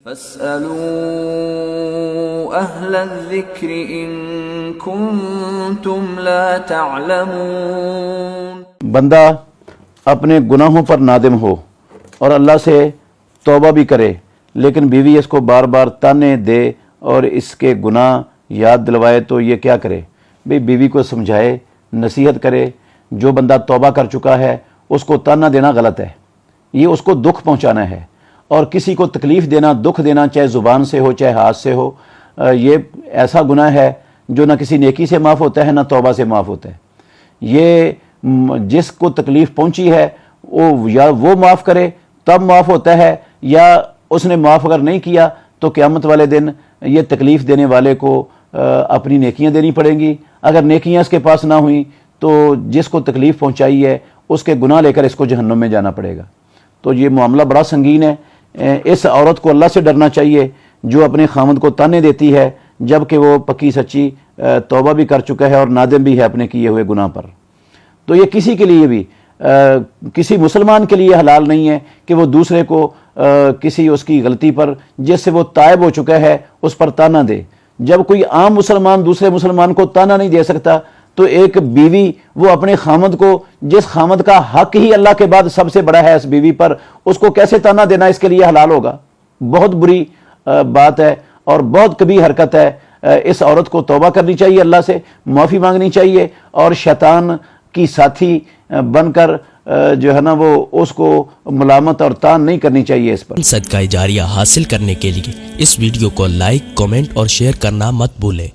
فاسألوا أهل الذكر إن كنتم لا تعلمون۔ بندہ اپنے گناہوں پر نادم ہو اور اللہ سے توبہ بھی کرے، لیکن بیوی اس کو بار بار تانے دے اور اس کے گناہ یاد دلوائے تو یہ کیا کرے؟ بیوی کو سمجھائے، نصیحت کرے۔ جو بندہ توبہ کر چکا ہے اس کو تانا دینا غلط ہے، یہ اس کو دکھ پہنچانا ہے، اور کسی کو تکلیف دینا، دکھ دینا، چاہے زبان سے ہو چاہے ہاتھ سے ہو، یہ ایسا گناہ ہے جو نہ کسی نیکی سے معاف ہوتا ہے نہ توبہ سے معاف ہوتا ہے۔ یہ جس کو تکلیف پہنچی ہے یا وہ معاف کرے تب معاف ہوتا ہے، یا اس نے معاف اگر نہیں کیا تو قیامت والے دن یہ تکلیف دینے والے کو اپنی نیکیاں دینی پڑیں گی۔ اگر نیکیاں اس کے پاس نہ ہوئیں تو جس کو تکلیف پہنچائی ہے اس کے گناہ لے کر اس کو جہنم میں جانا پڑے گا۔ تو یہ معاملہ بڑا سنگین ہے۔ اس عورت کو اللہ سے ڈرنا چاہیے جو اپنے خامد کو تانے دیتی ہے جب کہ وہ پکی سچی توبہ بھی کر چکا ہے اور نادم بھی ہے اپنے کیے ہوئے گناہ پر۔ تو یہ کسی کے لیے بھی، کسی مسلمان کے لیے حلال نہیں ہے کہ وہ دوسرے کو کسی اس کی غلطی پر جس سے وہ تائب ہو چکا ہے اس پر تانا دے۔ جب کوئی عام مسلمان دوسرے مسلمان کو تانا نہیں دے سکتا تو ایک بیوی وہ اپنے خامد کو، جس خامد کا حق ہی اللہ کے بعد سب سے بڑا ہے اس بیوی پر، اس کو کیسے تانا دینا اس کے لیے حلال ہوگا؟ بہت بری بات ہے اور بہت کبھی حرکت ہے۔ اس عورت کو توبہ کرنی چاہیے، اللہ سے معافی مانگنی چاہیے، اور شیطان کی ساتھی بن کر جو ہے نا وہ اس کو ملامت اور تان نہیں کرنی چاہیے اس پر۔ صدقہ جاریہ حاصل کرنے کے لیے اس ویڈیو کو لائک، کمنٹ اور شیئر کرنا مت بھولیں۔